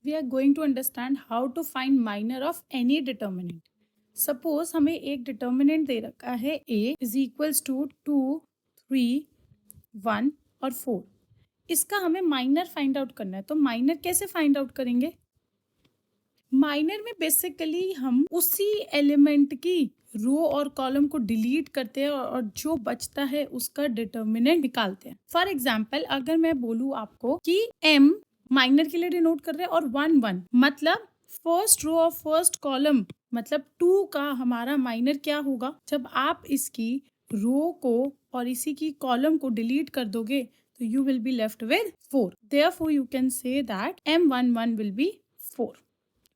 we are going to understand how to find minor of any determinant. Suppose हमें एक determinant दे रखा है a is equals to 2, 3, 1 और 4. इसका हमें माइनर फाइंड आउट करना है. तो माइनर कैसे फाइंड आउट करेंगे? माइनर में बेसिकली हम उसी एलिमेंट की रो और कॉलम को डिलीट करते हैं और जो बचता है उसका डिटर्मिनेंट निकालते हैं. फॉर एग्जाम्पल अगर मैं बोलूँ आपको कि m माइनर के लिए डिनोट कर रहे हैं और 1 1 मतलब फर्स्ट रो और फर्स्ट कॉलम मतलब 2 का हमारा माइनर क्या होगा? जब आप इसकी रो को और इसी की कॉलम को डिलीट कर दोगे तो you will be left with 4. Therefore you can say that m11 will be 4.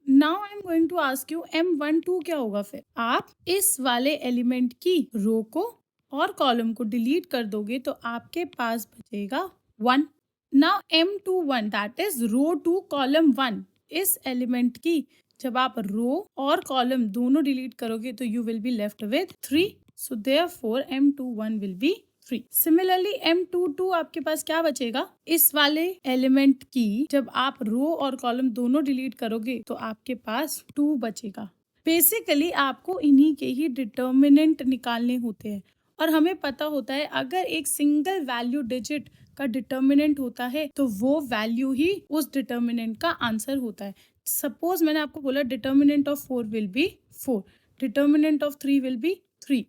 Now I am going to ask you m12 क्या होगा? फिर आप इस वाले एलिमेंट की रो को और कॉलम को डिलीट कर दोगे तो आपके पास बचेगा 1. Now m21 that is row 2 column 1. इस एलिमेंट की जब आप रो और कॉलम दोनों डिलीट करोगे तो you will be left with 3. So therefore m21 will be 3. Similarly m22 आपके पास क्या बचेगा? इस वाले एलिमेंट की जब आप रो और कॉलम दोनों डिलीट करोगे तो आपके पास 2 बचेगा. बेसिकली आपको इन्हीं के ही डिटर्मिनेंट निकालने होते हैं और हमें पता होता है अगर एक सिंगल वैल्यू डिजिट का डिटर्मिनेंट होता है तो वो वैल्यू ही उस डिटर्मिनेंट का आंसर होता है. सपोज मैंने आपको बोला determinant of 4 will be 4, determinant of 3 will be 3.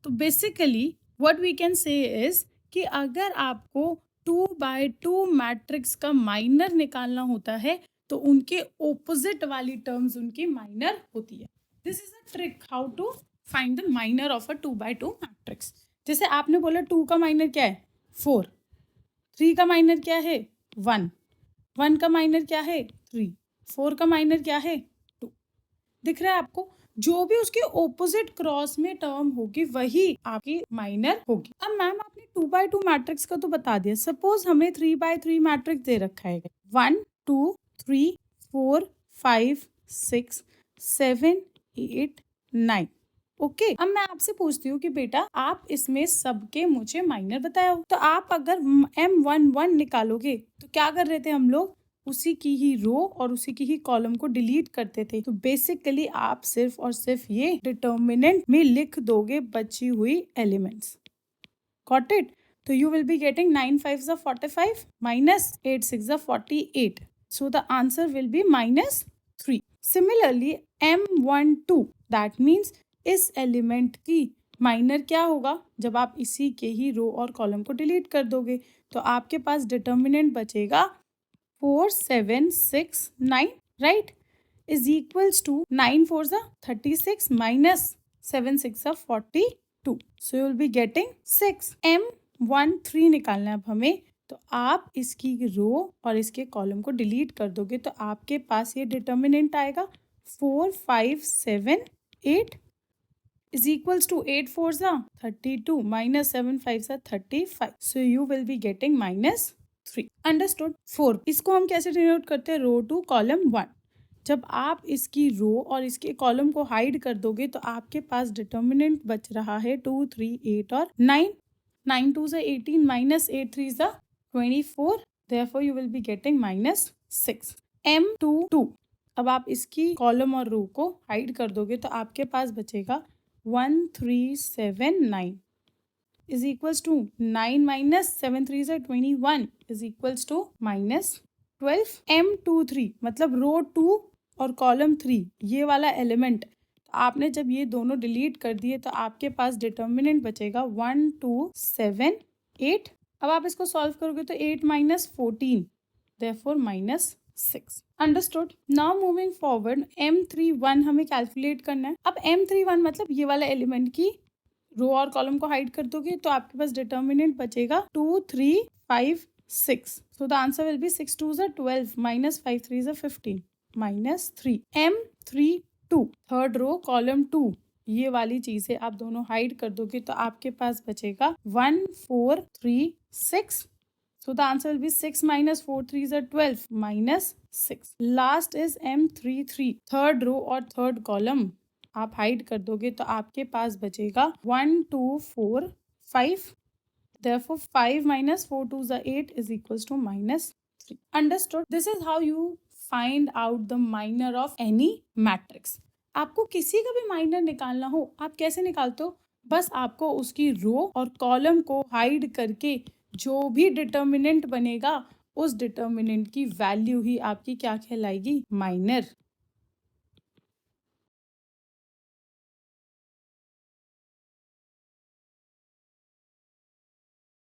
तो basically what we can say is कि अगर आपको 2/2 मैट्रिक्स का माइनर निकालना होता है तो उनके ओपोजिट वाली टर्म्स उनकी माइनर होती है. This is a trick how to find the minor of a 2/2 matrix. जैसे आपने बोला 2 का माइनर क्या है? 4. 3 का माइनर क्या है? 1. 1 का माइनर क्या है? 3. 4 का माइनर क्या है? 2. दिख रहा है आपको? जो भी उसके ओपोजिट क्रॉस में टर्म होगी वही आपकी माइनर होगी. अब मैम आपने 2/2 मैट्रिक्स का तो बता दिया. सपोज हमें 3/3 मैट्रिक्स दे रखा है 1 2 3 4 5 6 7 8 9. ओके अब मैं आपसे पूछती हूँ कि बेटा आप इसमें सबके मुझे माइनर बताओ. तो आप अगर m11 निकालोगे तो क्या कर रहे थे हम लोग? उसी की ही रो और उसी की ही कॉलम को डिलीट करते थे. तो बेसिकली आप सिर्फ और सिर्फ ये डिटर्मिनेंट में लिख दोगे बची हुई एलिमेंट्स. Got it? तो you will be getting 9 5 45 minus 8 6 48. So the answer will be -3. Similarly m12 that means इस एलिमेंट की माइनर क्या होगा? जब आप इसी के ही रो और कॉलम को डिलीट कर दोगे तो आपके पास डिटर्मिनेंट बचेगा 4 7 6 9 right is equals to 9 4 36 minus 7 6 42. So you will be getting 6. m13 निकालना है अब हमें. तो आप इसकी रो और इसके कॉलम को डिलीट कर दोगे तो आपके पास ये डिटर्मिनेंट आएगा 4 5 7 8 is equals to 8 4 32 minus 7 5 35. So you will be getting -3. Understood? 4 इसको हम कैसे डिनोट करते हैं? रो 2 कॉलम 1. जब आप इसकी रो और इसके कॉलम को हाइड कर दोगे तो आपके पास डिटर्मिनेंट बच रहा है 2 3 8 और 9. 9 2 18 minus 8 3 24. Therefore you will be getting -6. m22 अब आप इसकी कॉलम और रो को हाइड कर दोगे तो आपके पास बचेगा 1 3 7 9 is equals to 9 minus 7 3 21 is equals to -12. m23 मतलब रो 2 और कॉलम 3 ये वाला एलिमेंट आपने जब ये दोनों डिलीट कर दिए तो आपके पास डिटर्मिनेंट बचेगा 1 2 7 8. अब आप इसको सॉल्व करोगे तो 8 minus 14 therefore -6. Understood? Now moving forward m31 हमें कैलकुलेट करना है. अब m31 मतलब ये वाला एलिमेंट की रो और कॉलम को हाइड कर दोगे तो आपके पास डिटर्मिनेंट बचेगा 2 3 5 6. So the answer will be 6 2 12 minus 5 3 15 -3. m32 third row column 2 ये वाली चीजें आप दोनों हाइड कर दोगे तो आपके पास बचेगा 1 4 3 6. So the answer will be 6 minus 4 3s are 12 minus 6. Last is m33 third row और थर्ड कॉलम आप हाइड कर दोगे तो आपके पास बचेगा 1 2 4 5. Therefore 5 minus 4 2s are 8 is equals to -3. Understood? This is how you find out the minor of any matrix. आपको किसी का भी माइनर निकालना हो, आप कैसे निकालते हो? बस आपको उसकी रो और कॉलम को हाइड करके जो भी डिटर्मिनेंट बनेगा उस डिटर्मिनेंट की वैल्यू ही आपकी क्या कहलाएगी? माइनर।